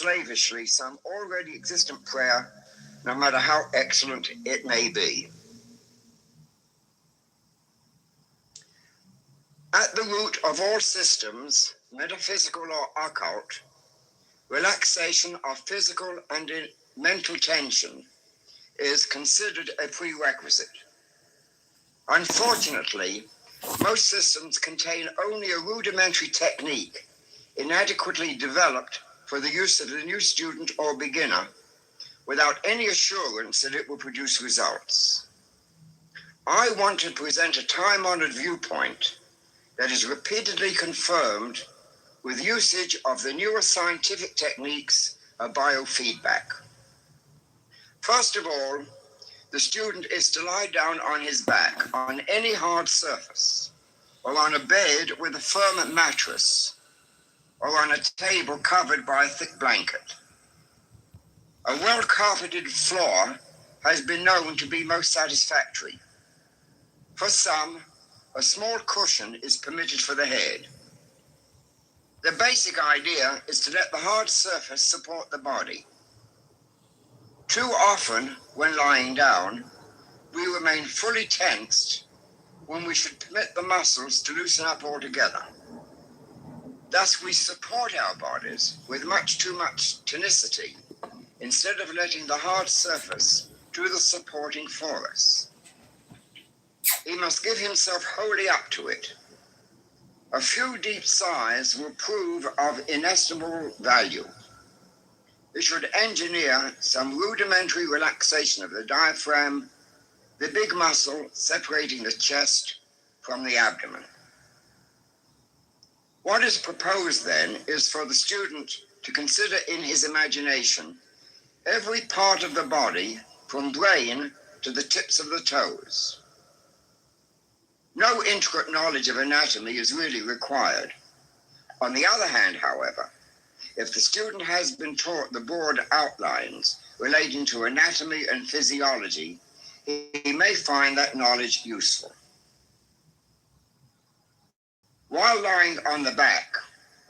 slavishly some already existent prayer, no matter how excellent it may be. At the root of all systems, metaphysical or occult, relaxation of physical and mental tension is considered a prerequisite. Unfortunately, most systems contain only a rudimentary technique inadequately developed for the use of the new student or beginner without any assurance that it will produce results. I want to present a time-honored viewpoint that is repeatedly confirmed with usage of the newer scientific techniques of biofeedback. First of all, the student is to lie down on his back on any hard surface, or on a bed with a firm mattress, or on a table covered by a thick blanket. A well-carpeted floor has been known to be most satisfactory. For some, a small cushion is permitted for the head. The basic idea is to let the hard surface support the body. Too often, when lying down, we remain fully tensed when we should permit the muscles to loosen up altogether. Thus, we support our bodies with much too much tonicity instead of letting the hard surface do the supporting for us. He must give himself wholly up to it. A few deep sighs will prove of inestimable value. We should engineer some rudimentary relaxation of the diaphragm, the big muscle separating the chest from the abdomen. What is proposed then is for the student to consider in his imagination every part of the body from brain to the tips of the toes. No intricate knowledge of anatomy is really required. On the other hand, however, if the student has been taught the broad outlines relating to anatomy and physiology, he may find that knowledge useful. While lying on the back,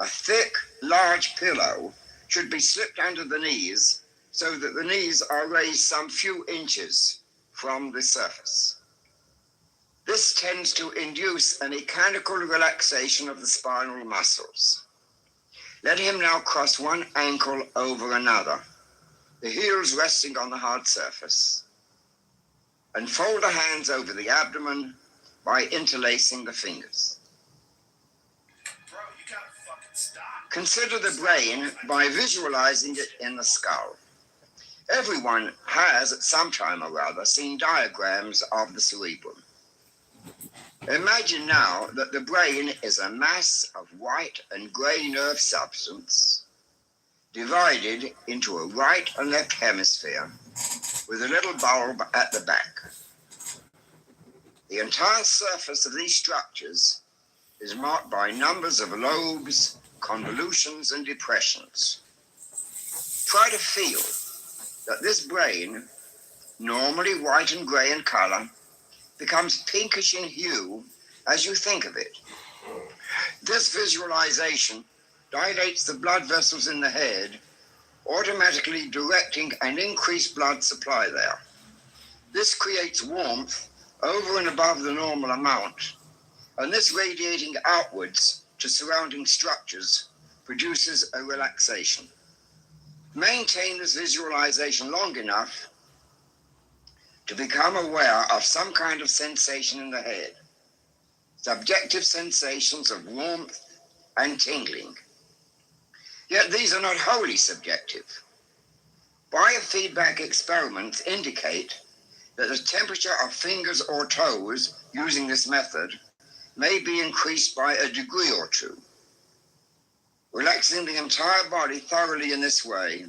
a thick, large pillow should be slipped under the knees so that the knees are raised some few inches from the surface. This tends to induce a mechanical relaxation of the spinal muscles. Let him now cross one ankle over another, the heels resting on the hard surface, and fold the hands over the abdomen by interlacing the fingers. Bro, you gotta fucking stop. Consider the brain by visualizing it in the skull. Everyone has, at some time or other, seen diagrams of the cerebrum. Imagine now that the brain is a mass of white and grey nerve substance divided into a right and left hemisphere with a little bulb at the back. The entire surface of these structures is marked by numbers of lobes, convolutions, and depressions. Try to feel that this brain, normally white and grey in color, becomes pinkish in hue as you think of it. This visualization dilates the blood vessels in the head, automatically directing an increased blood supply there. This creates warmth over and above the normal amount, and this radiating outwards to surrounding structures produces a relaxation. Maintain this visualization long enough to become aware of some kind of sensation in the head, subjective sensations of warmth and tingling. Yet these are not wholly subjective. Biofeedback experiments indicate that the temperature of fingers or toes using this method may be increased by a degree or two. Relaxing the entire body thoroughly in this way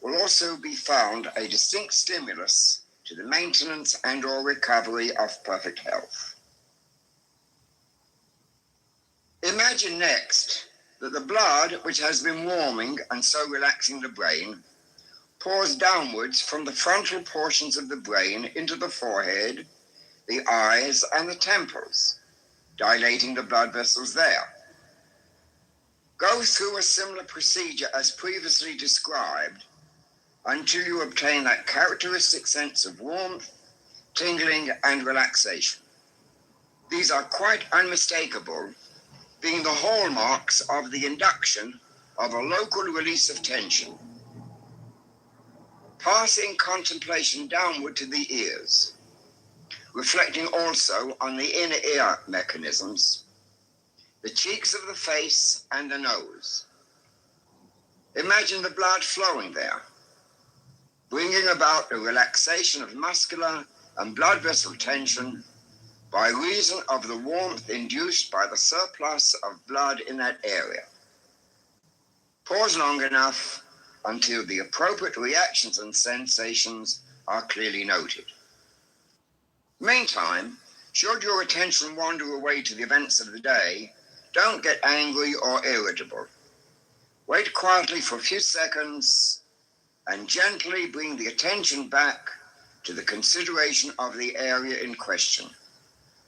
will also be found a distinct stimulus to the maintenance and or recovery of perfect health. Imagine next that the blood, which has been warming and so relaxing the brain, pours downwards from the frontal portions of the brain into the forehead, the eyes, and the temples, dilating the blood vessels there. Go through a similar procedure as previously described until you obtain that characteristic sense of warmth, tingling, and relaxation. These are quite unmistakable, being the hallmarks of the induction of a local release of tension. Passing contemplation downward to the ears, reflecting also on the inner ear mechanisms, the cheeks of the face and the nose. Imagine the blood flowing there, bringing about a relaxation of muscular and blood vessel tension by reason of the warmth induced by the surplus of blood in that area. Pause long enough until the appropriate reactions and sensations are clearly noted. Meantime, should your attention wander away to the events of the day, don't get angry or irritable. Wait quietly for a few seconds and gently bring the attention back to the consideration of the area in question.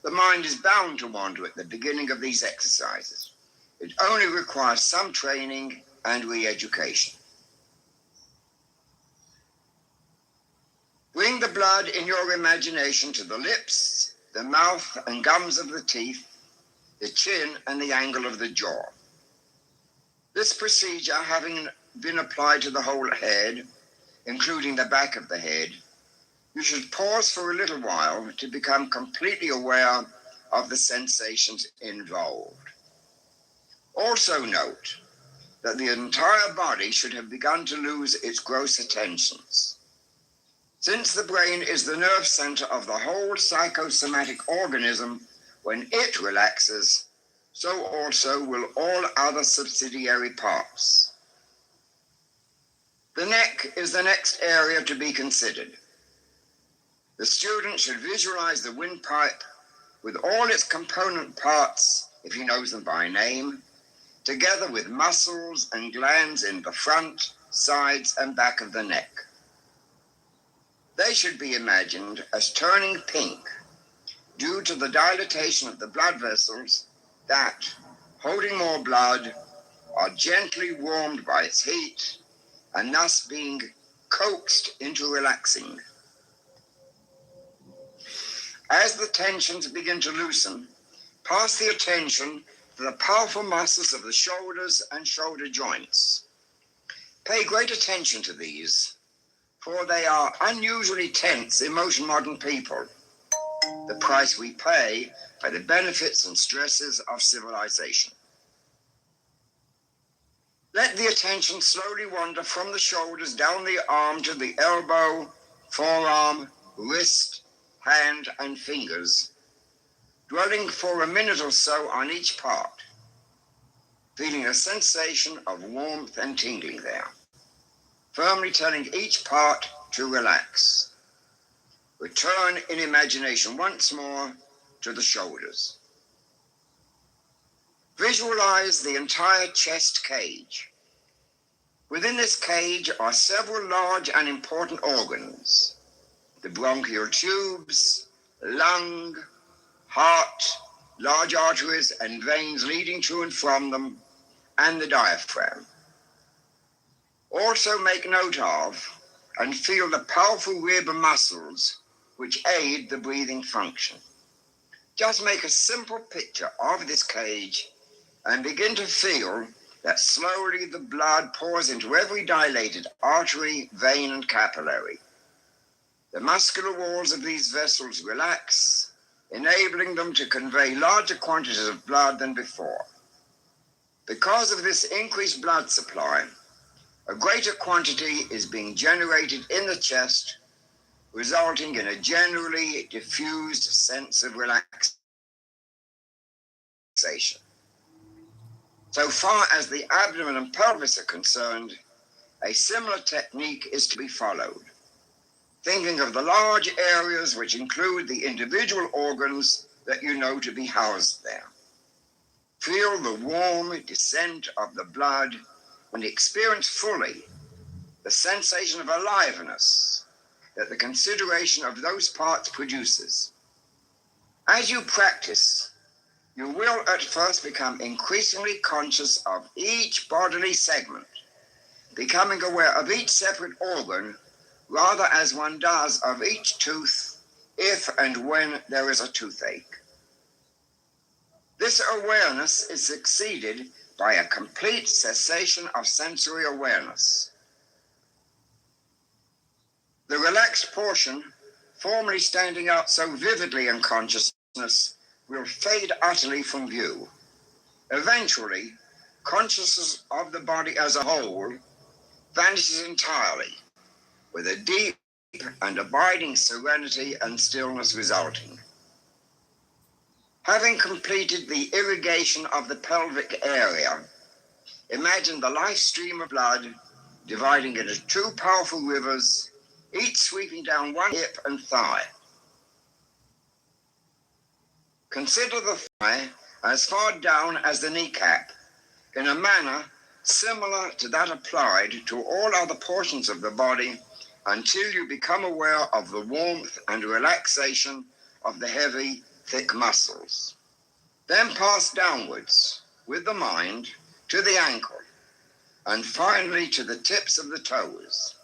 The mind is bound to wander at the beginning of these exercises. It only requires some training and re-education. Bring the blood in your imagination to the lips, the mouth and gums of the teeth, the chin and the angle of the jaw. This procedure having been applied to the whole head, including the back of the head, you should pause for a little while to become completely aware of the sensations involved. Also note that the entire body should have begun to lose its grosser tensions. Since the brain is the nerve center of the whole psychosomatic organism, when it relaxes, so also will all other subsidiary parts. The neck is the next area to be considered. The student should visualize the windpipe with all its component parts, if he knows them by name, together with muscles and glands in the front, sides, and back of the neck. They should be imagined as turning pink due to the dilatation of the blood vessels that, holding more blood, are gently warmed by its heat and thus being coaxed into relaxing. As the tensions begin to loosen, pass the attention to the powerful muscles of the shoulders and shoulder joints. Pay great attention to these, for they are unusually tense in most modern people, the price we pay for the benefits and stresses of civilization. Let the attention slowly wander from the shoulders down the arm to the elbow, forearm, wrist, hand, and fingers, dwelling for a minute or so on each part, feeling a sensation of warmth and tingling there, firmly telling each part to relax. Return in imagination once more to the shoulders. Visualize the entire chest cage. Within this cage are several large and important organs: the bronchial tubes, lung, heart, large arteries and veins leading to and from them, and the diaphragm. Also make note of and feel the powerful rib muscles which aid the breathing function. Just make a simple picture of this cage and begin to feel that slowly the blood pours into every dilated artery, vein, and capillary. The muscular walls of these vessels relax, enabling them to convey larger quantities of blood than before. Because of this increased blood supply, a greater quantity is being generated in the chest, resulting in a generally diffused sense of relaxation. So far as the abdomen and pelvis are concerned, a similar technique is to be followed, thinking of the large areas which include the individual organs that you know to be housed there. Feel the warm descent of the blood and experience fully the sensation of aliveness that the consideration of those parts produces. As you practice, You will at first become increasingly conscious of each bodily segment, becoming aware of each separate organ, rather as one does of each tooth, if and when there is a toothache. This awareness is succeeded by a complete cessation of sensory awareness. The relaxed portion, formerly standing out so vividly in consciousness, will fade utterly from view. Eventually, consciousness of the body as a whole vanishes entirely, with a deep and abiding serenity and stillness resulting. Having completed the irrigation of the pelvic area, imagine the life stream of blood dividing into two powerful rivers, each sweeping down one hip and thigh. Consider the thigh as far down as the kneecap, in a manner similar to that applied to all other portions of the body, until you become aware of the warmth and relaxation of the heavy, thick muscles. Then pass downwards with the mind to the ankle, and finally to the tips of the toes.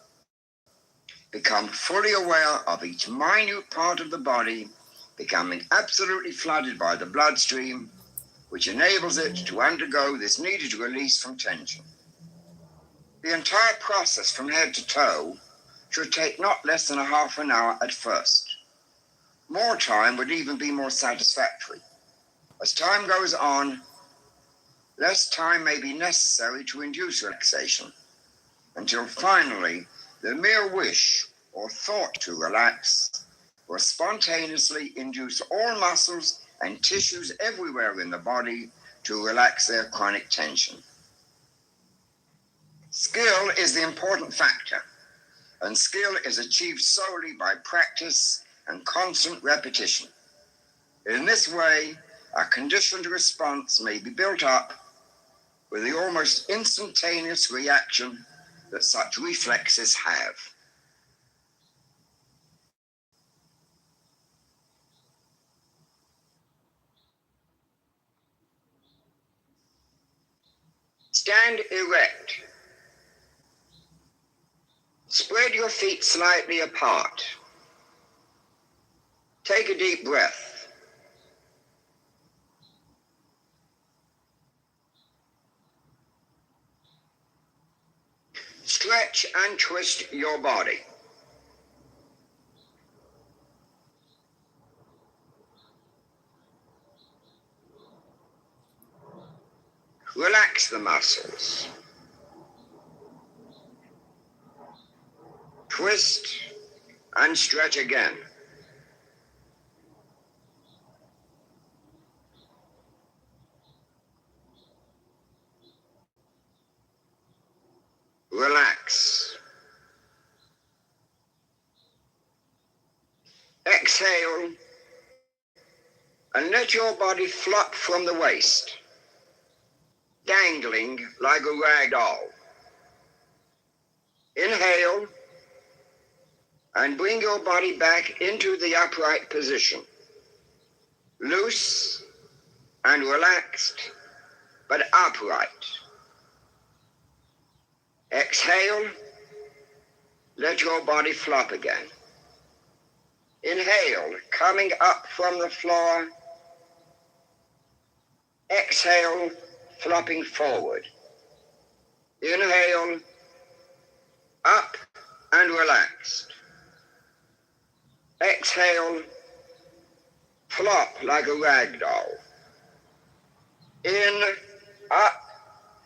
Become fully aware of each minute part of the body, becoming absolutely flooded by the bloodstream, which enables it to undergo this needed release from tension. The entire process from head to toe should take not less than a half an hour at first. More time would even be more satisfactory. As time goes on, less time may be necessary to induce relaxation, until finally the mere wish or thought to relax will spontaneously induce all muscles and tissues everywhere in the body to relax their chronic tension. Skill is the important factor, and skill is achieved solely by practice and constant repetition. In this way, a conditioned response may be built up with the almost instantaneous reaction that such reflexes have. Stand erect. Spread your feet slightly apart. Take a deep breath. Stretch and twist your body. Relax the muscles. Twist and stretch again. Relax. Exhale and let your body flop from the waist, dangling like a rag doll. Inhale and bring your body back into the upright position. Loose and relaxed, but upright. Exhale, let your body flop again. Inhale, coming up from the floor. Exhale, flopping forward. Inhale, up and relaxed. Exhale, flop like a rag doll. In, up,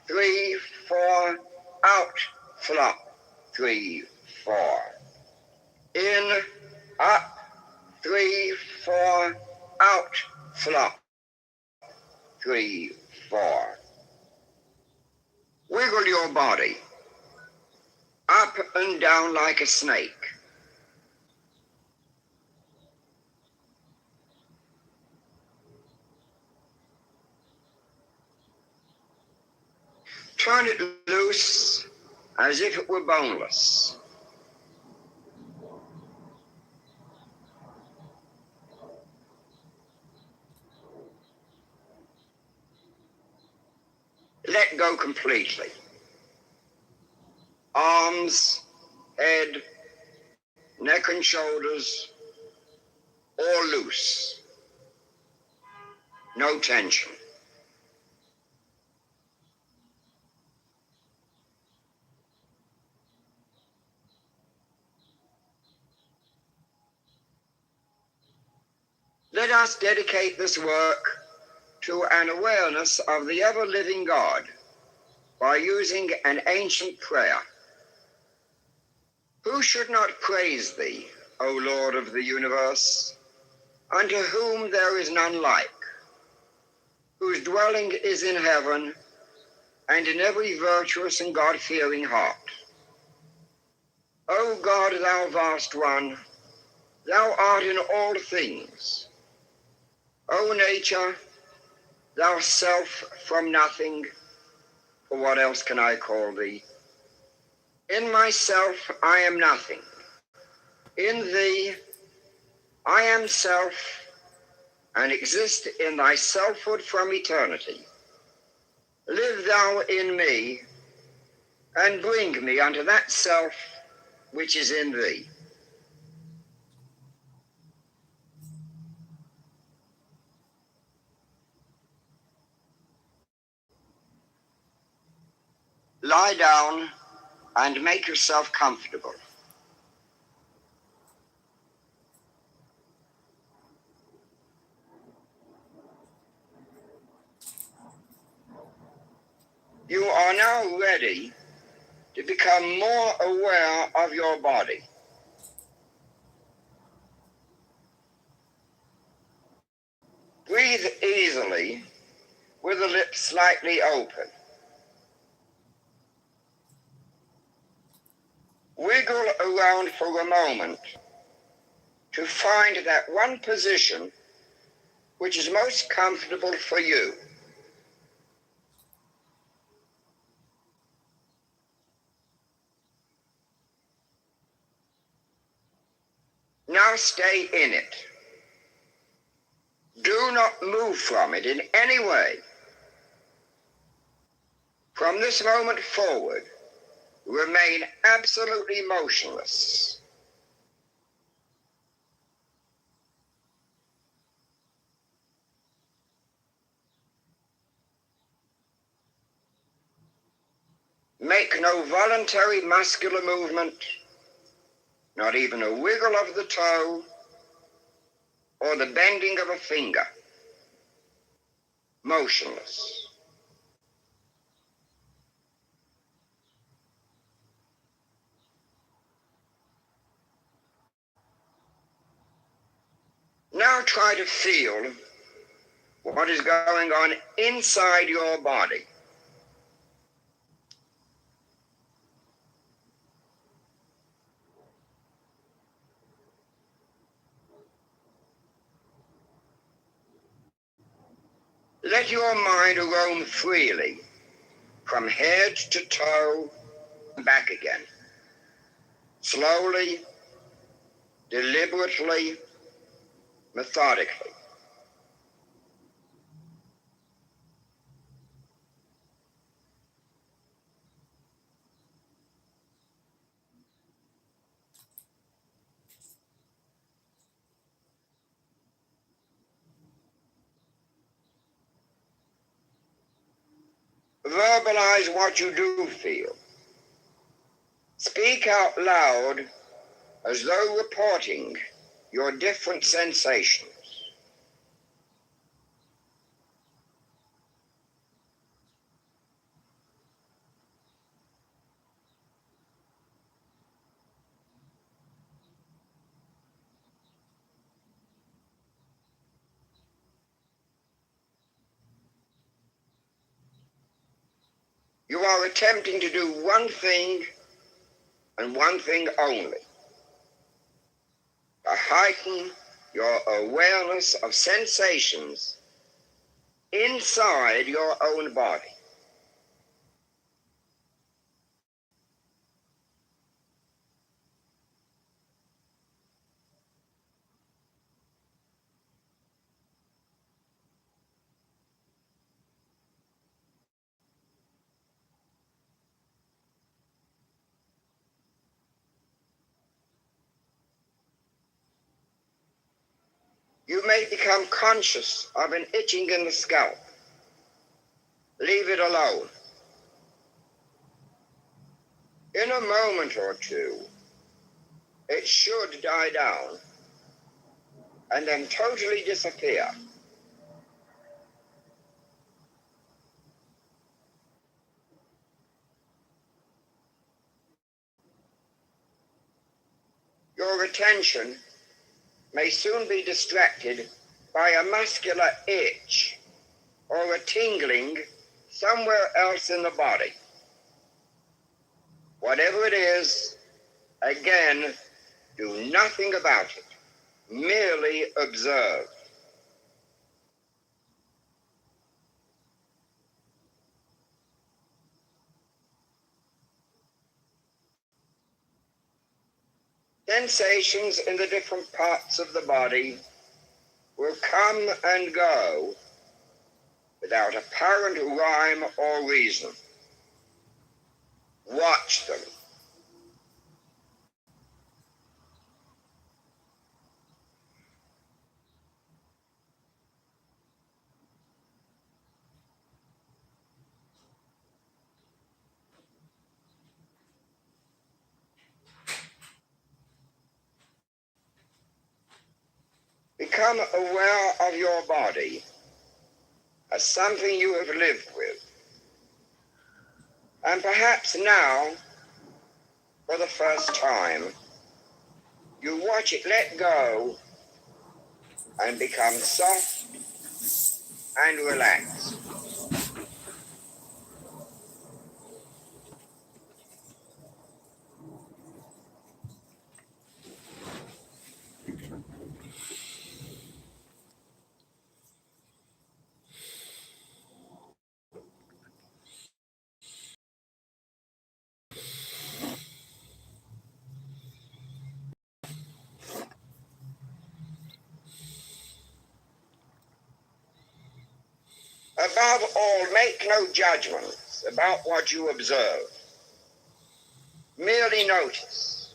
3, 4, out, flop, 3, 4. In, up, 3, 4, out, flop, 3, 4. Wiggle your body, up and down like a snake. Turn it loose as if it were boneless. completely. Arms, head, neck and shoulders, all loose. No tension. Let us dedicate this work to an awareness of the ever-living God by using an ancient prayer. Who should not praise thee, O Lord of the universe, unto whom there is none like, whose dwelling is in heaven and in every virtuous and God-fearing heart. O God, thou vast one, thou art in all things. O nature, thou self from nothing, for what else can I call thee? In myself I am nothing. In thee I am self, and exist in thy selfhood from eternity. Live thou in me, and bring me unto that self which is in thee. Lie down and make yourself comfortable. You are now ready to become more aware of your body. Breathe easily with the lips slightly open. Wiggle around for a moment to find that one position which is most comfortable for you. Now stay in it. Do not move from it in any way. From this moment forward, remain absolutely motionless. Make no voluntary muscular movement, not even a wiggle of the toe or the bending of a finger. Motionless. Now try to feel what is going on inside your body. Let your mind roam freely from head to toe and back again. Slowly, deliberately, methodically. Verbalize what you do feel. Speak out loud as though reporting your different sensations. You are attempting to do one thing and one thing only. To heighten your awareness of sensations inside your own body. may become conscious of an itching in the scalp. Leave it alone. In a moment or two, it should die down and then totally disappear. Your attention may soon be distracted by a muscular itch or a tingling somewhere else in the body. Whatever it is, again, do nothing about it. Merely observe. Sensations in the different parts of the body will come and go without apparent rhyme or reason. Watch them. Become aware of your body as something you have lived with. And perhaps now, for the first time, you watch it let go and become soft and relaxed. Above all, make no judgments about what you observe. Merely notice.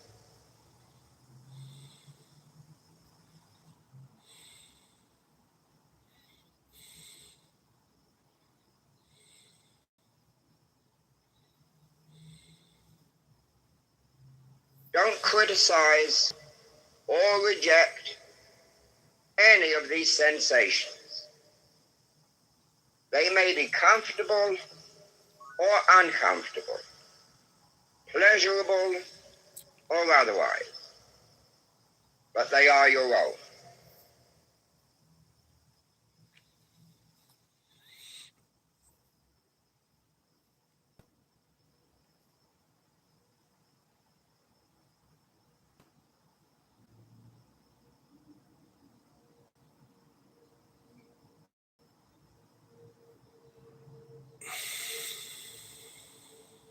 Don't criticize or reject any of these sensations. They may be comfortable or uncomfortable, pleasurable or otherwise, but they are your own.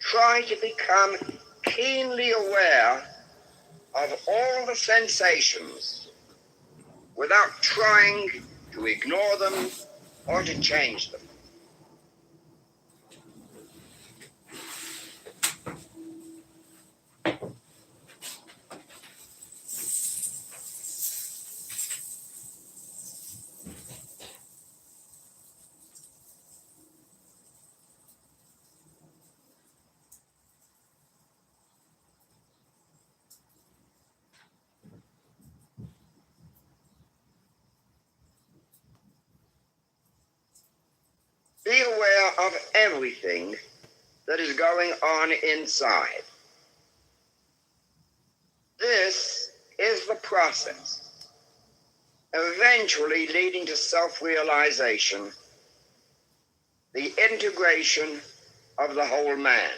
Try to become keenly aware of all the sensations without trying to ignore them or to change them. Be aware of everything that is going on inside. This is the process, eventually leading to self-realization, the integration of the whole man.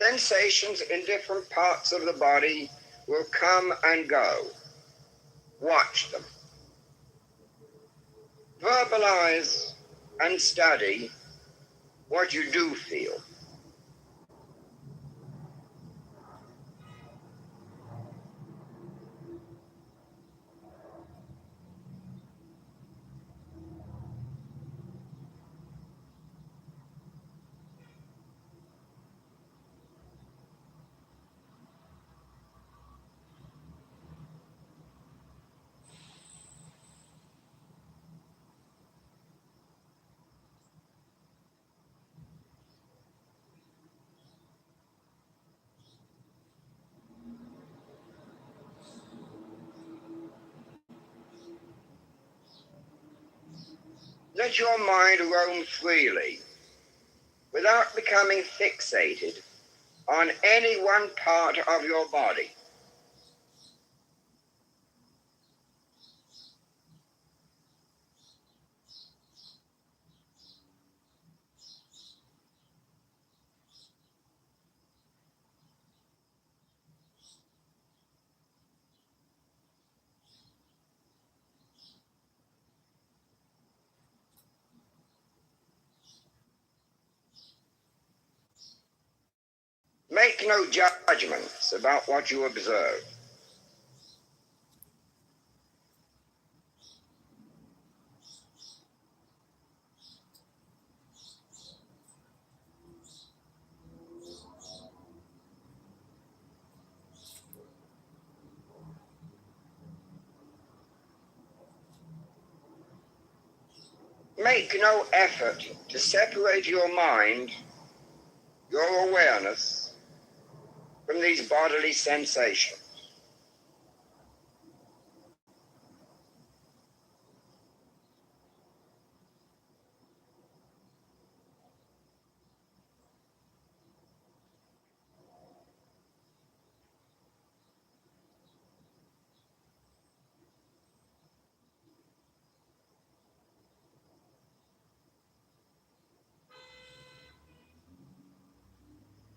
Sensations in different parts of the body will come and go. Watch them. Verbalize and study what you do feel. Let your mind roam freely without becoming fixated on any one part of your body. Make no judgments about what you observe. Make no effort to separate your mind, your awareness, from these bodily sensations.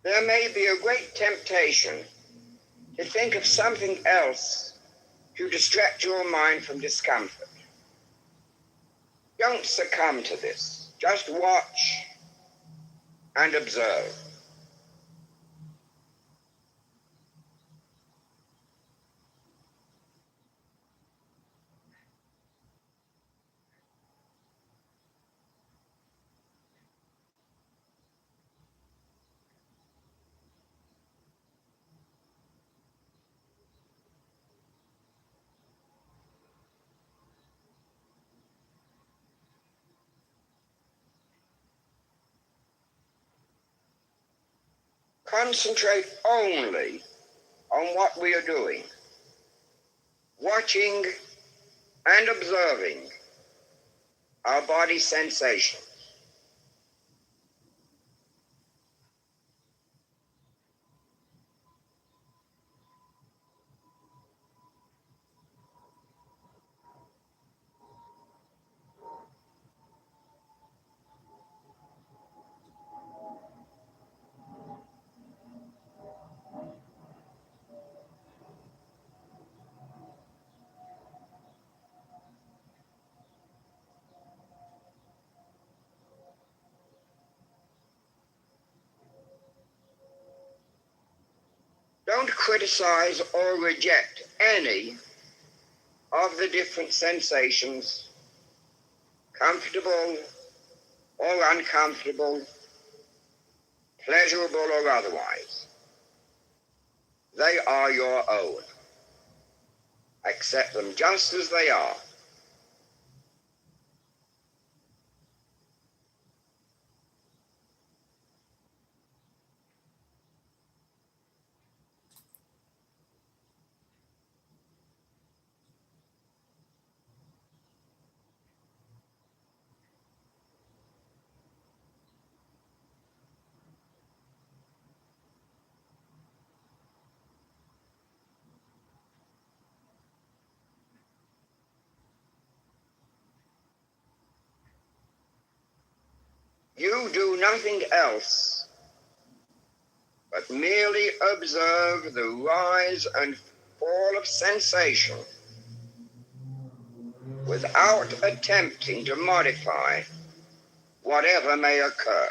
There may be a great temptation to think of something else to distract your mind from discomfort. Don't succumb to this. Just watch and observe. Concentrate only on what we are doing, watching and observing our body sensations. Don't criticize or reject any of the different sensations, comfortable or uncomfortable, pleasurable or otherwise. They are your own. Accept them just as they are. You do nothing else but merely observe the rise and fall of sensation without attempting to modify whatever may occur.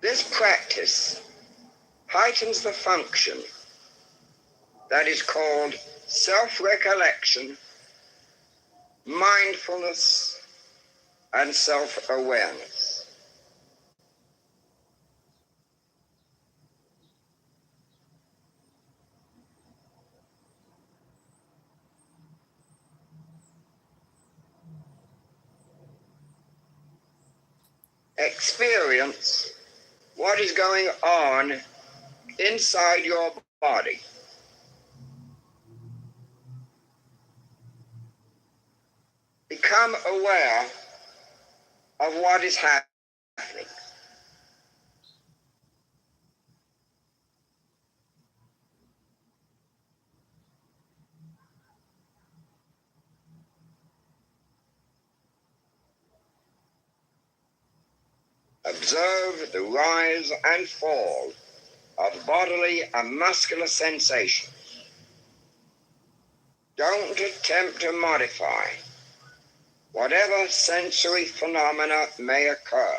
This practice heightens the function that is called self-recollection, mindfulness, and self-awareness. Experience what is going on inside your body. Become aware of what is happening. Observe the rise and fall of bodily and muscular sensations. Don't attempt to modify whatever sensory phenomena may occur.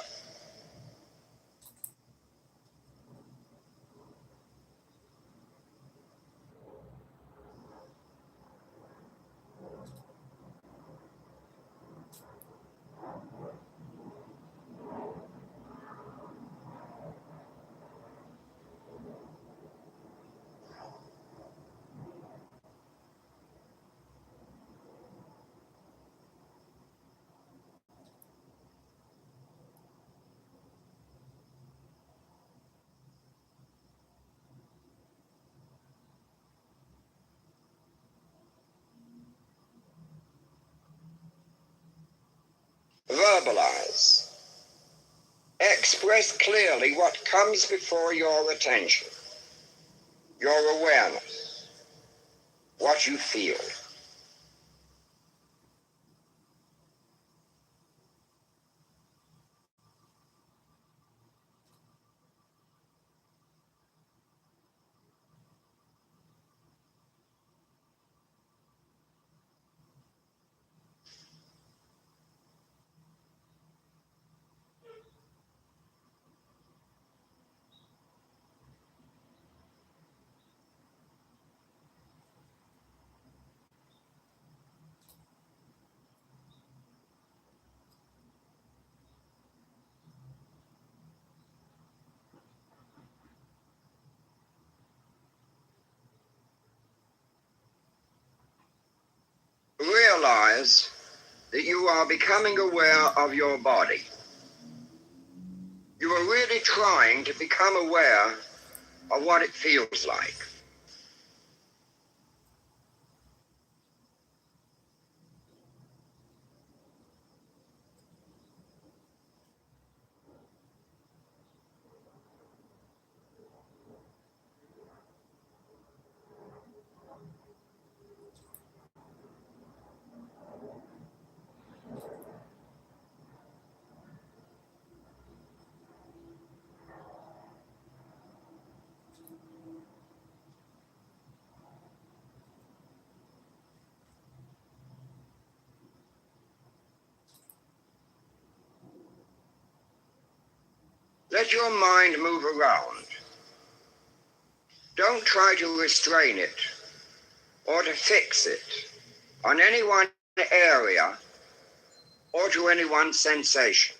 Verbalize. Express clearly what comes before your attention, your awareness, what you feel. Realize that you are becoming aware of your body. You are really trying to become aware of what it feels like. Let your mind move around. Don't try to restrain it or to fix it on any one area or to any one sensation.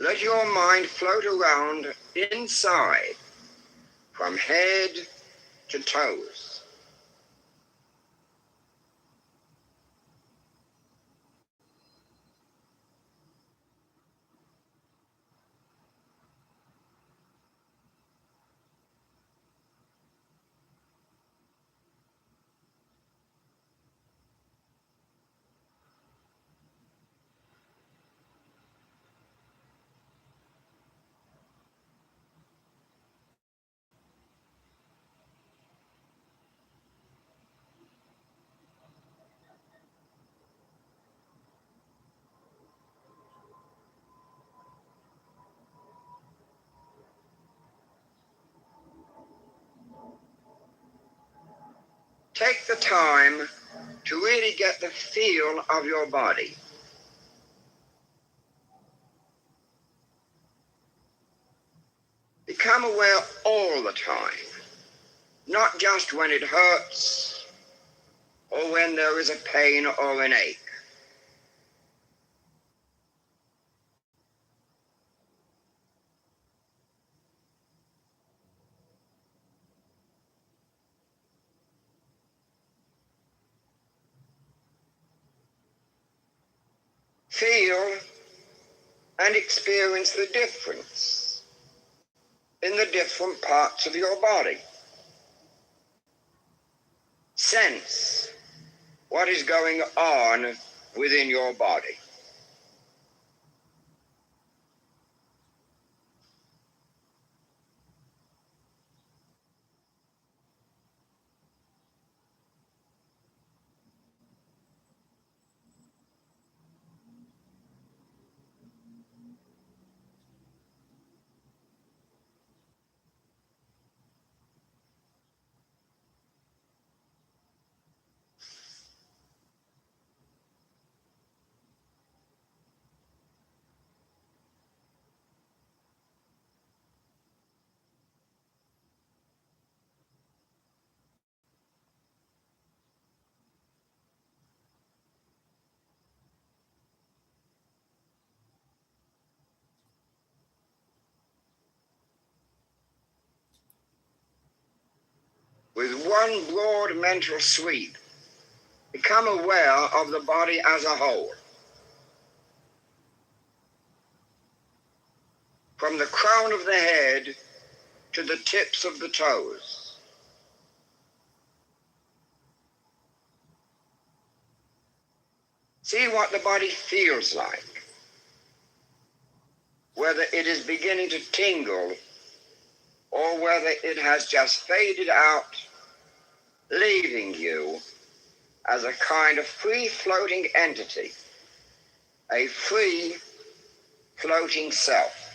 Let your mind float around inside from head to toes. time to really get the feel of your body. Become aware all the time, not just when it hurts or when there is a pain or an ache. Feel and experience the difference in the different parts of your body. Sense what is going on within your body. With one broad mental sweep, become aware of the body as a whole. From the crown of the head to the tips of the toes. See what the body feels like, whether it is beginning to tingle or whether it has just faded out, leaving you as a kind of free-floating entity, a free floating self.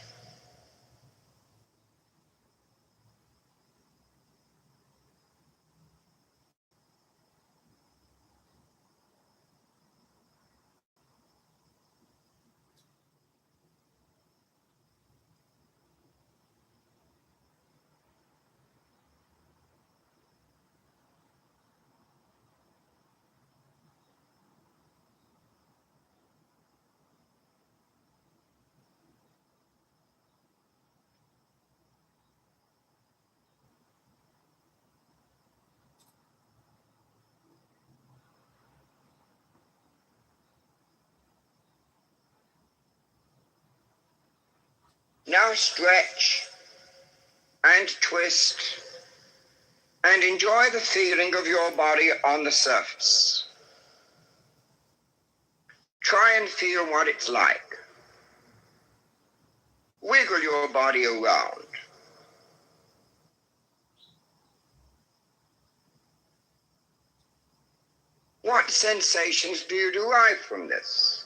Now stretch and twist and enjoy the feeling of your body on the surface. Try and feel what it's like. Wiggle your body around. What sensations do you derive from this?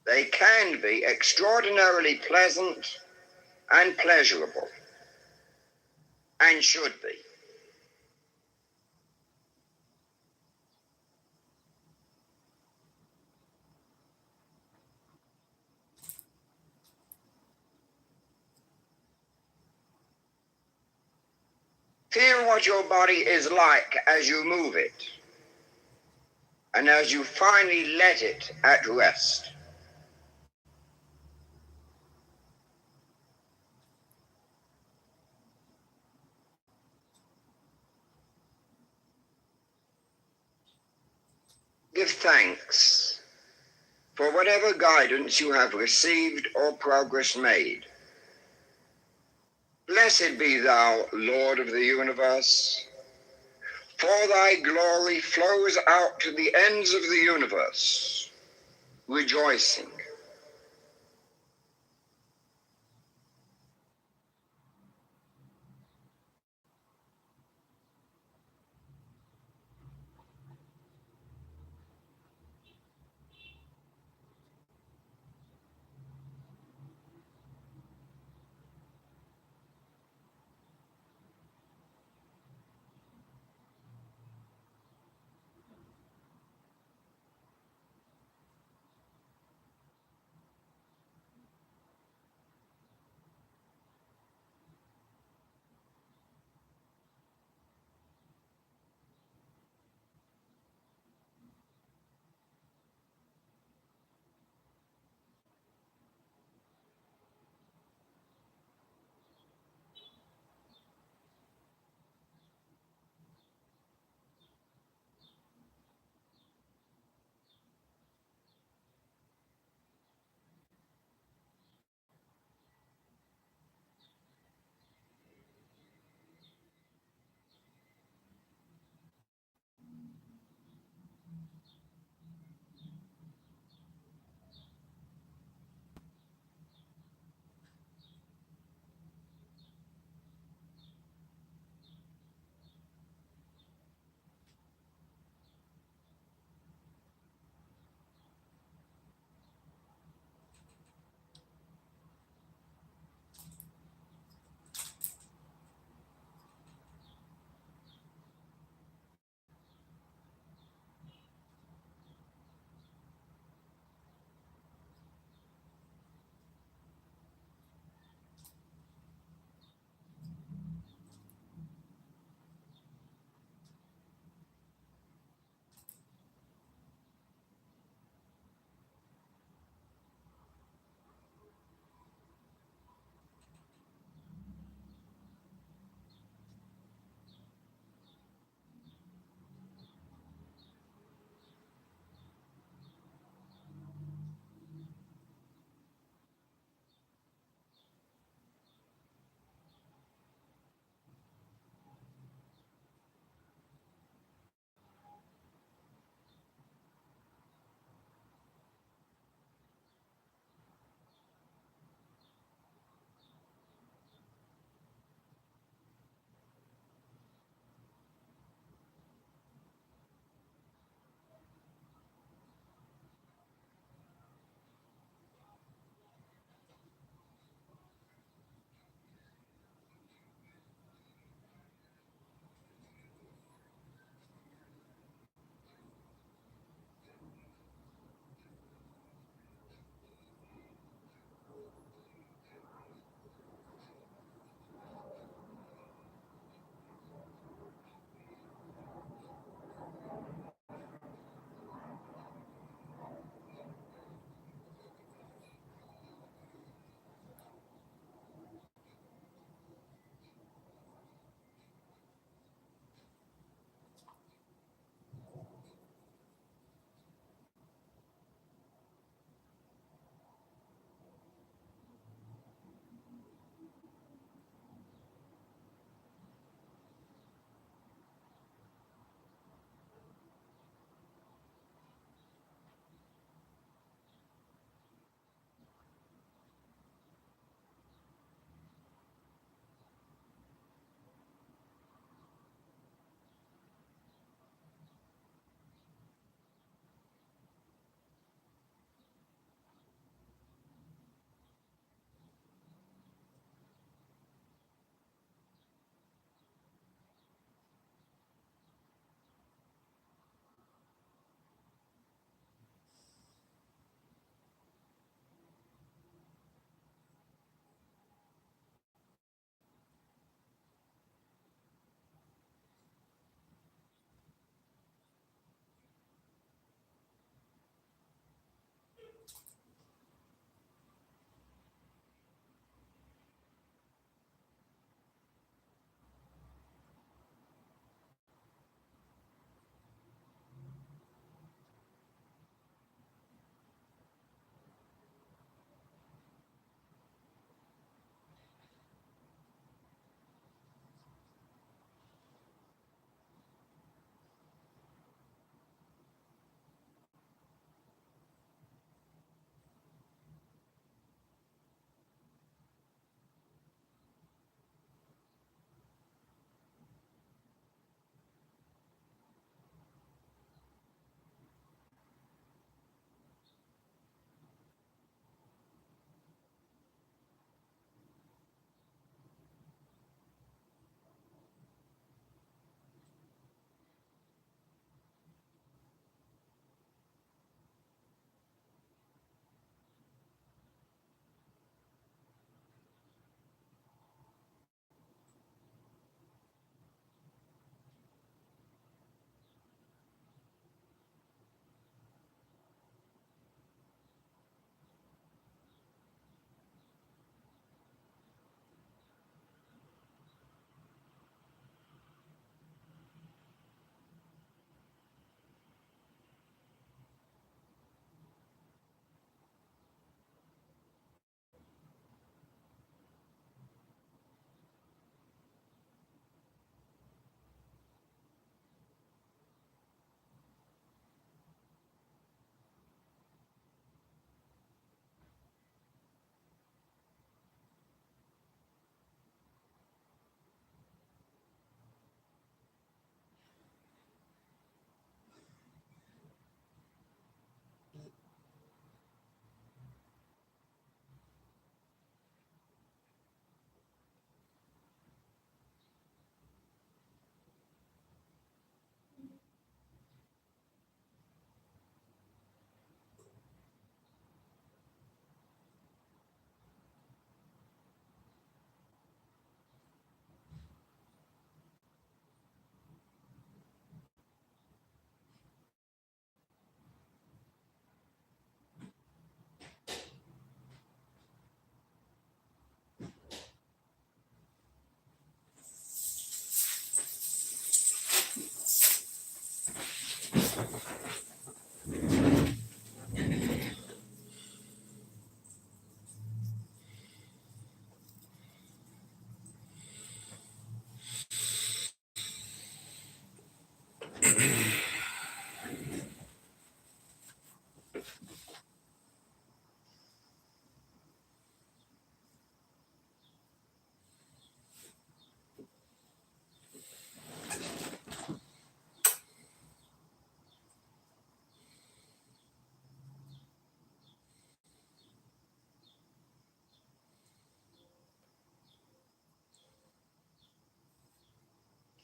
They can be extraordinarily pleasant and pleasurable, and should be. Feel what your body is like as you move it, and as you finally let it at rest. Give thanks for whatever guidance you have received or progress made. Blessed be thou, Lord of the universe, for thy glory flows out to the ends of the universe, rejoicing.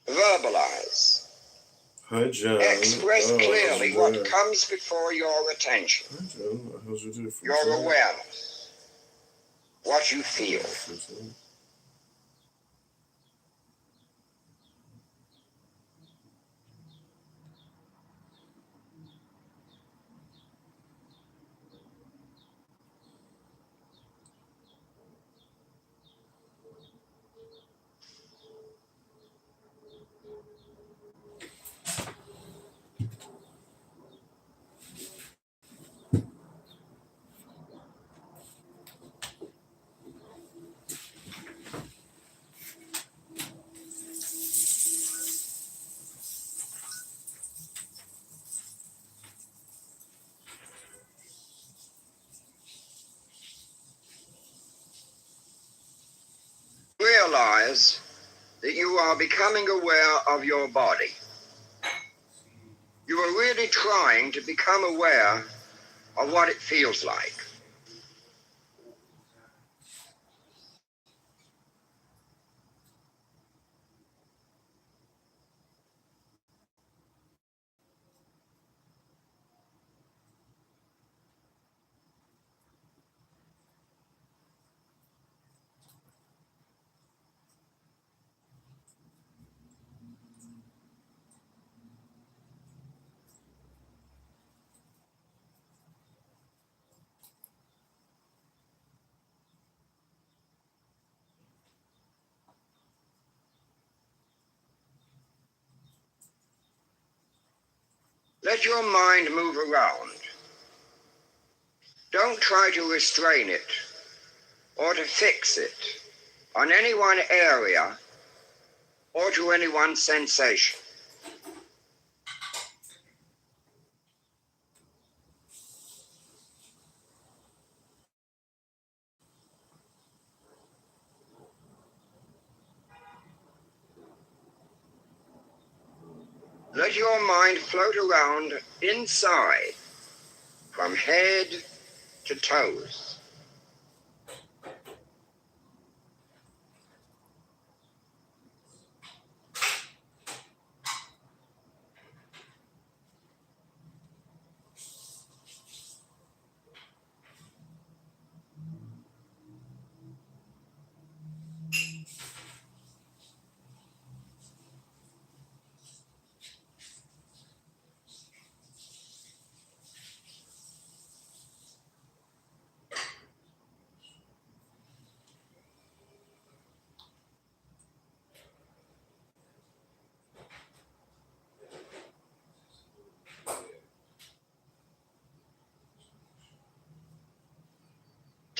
Verbalize. Hi, John. Express clearly what comes before your attention. Hi, John. How's your day? Your awareness. What you feel. Realize that you are becoming aware of your body. You are really trying to become aware of what it feels like. Let your mind move around. Don't try to restrain it or to fix it on any one area or to any one sensation. Let your mind float around inside from head to toes.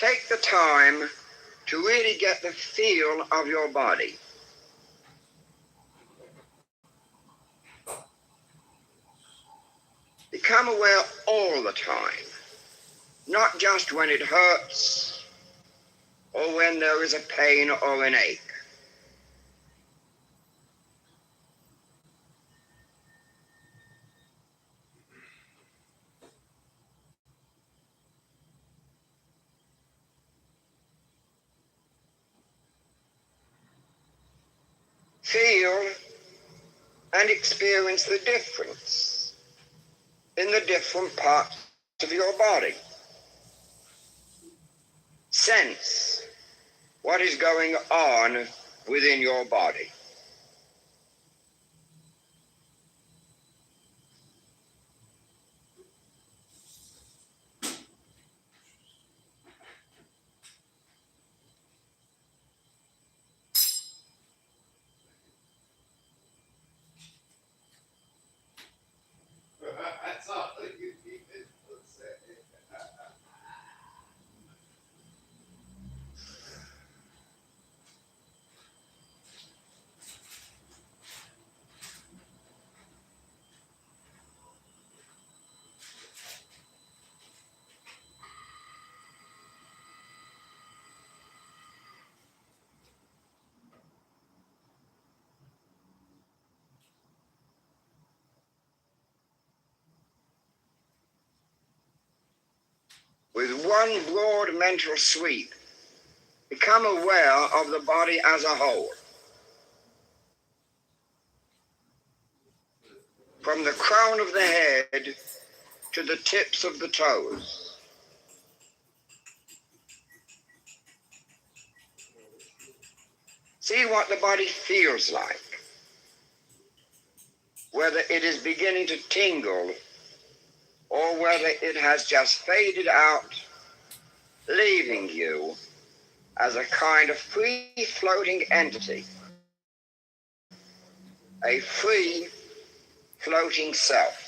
Take the time to really get the feel of your body. Become aware all the time, not just when it hurts or when there is a pain or an ache. Feel and experience the difference in the different parts of your body. Sense what is going on within your body. That's all you need to say. With one broad mental sweep, become aware of the body as a whole. From the crown of the head to the tips of the toes. See what the body feels like. Whether it is beginning to tingle or whether it has just faded out, leaving you as a kind of free-floating entity, a free-floating self.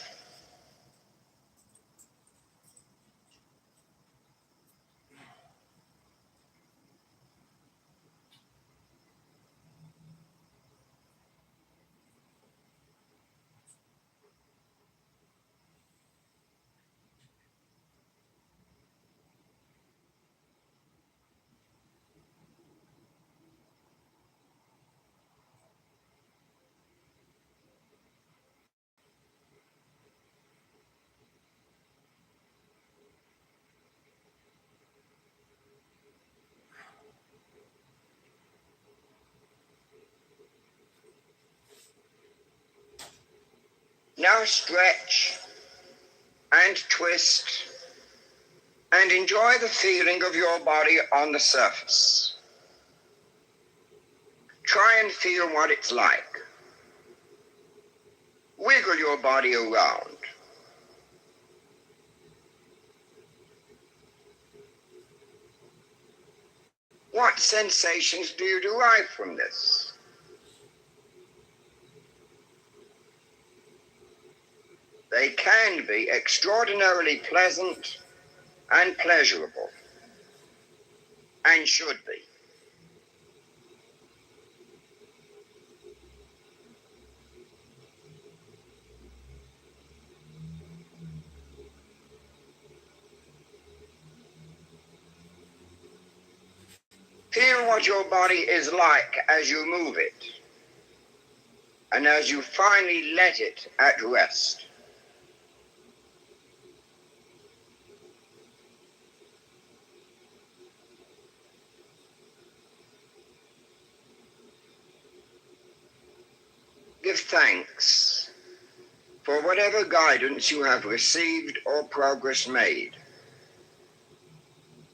Now stretch and twist and enjoy the feeling of your body on the surface. Try and feel what it's like. Wiggle your body around. What sensations do you derive from this? They can be extraordinarily pleasant and pleasurable, and should be. Feel what your body is like as you move it, and as you finally let it at rest. Give thanks for whatever guidance you have received or progress made.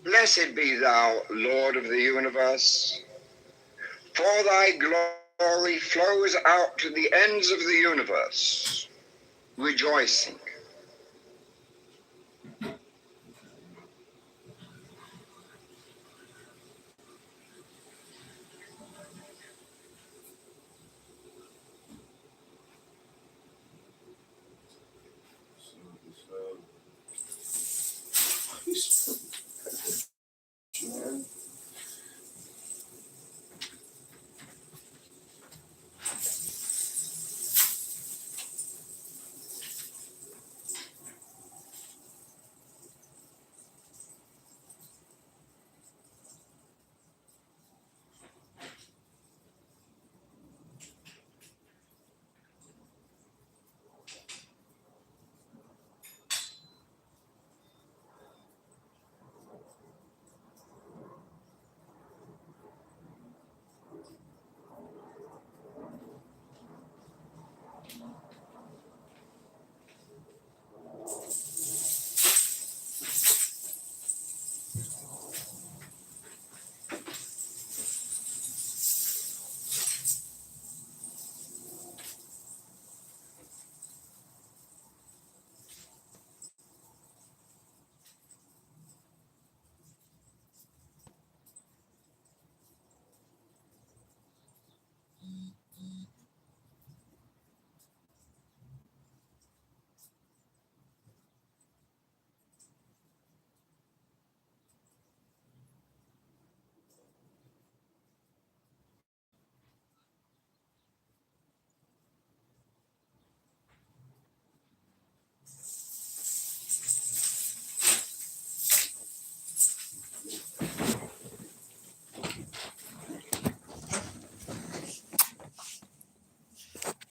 Blessed be thou, Lord of the universe, for thy glory flows out to the ends of the universe, rejoicing.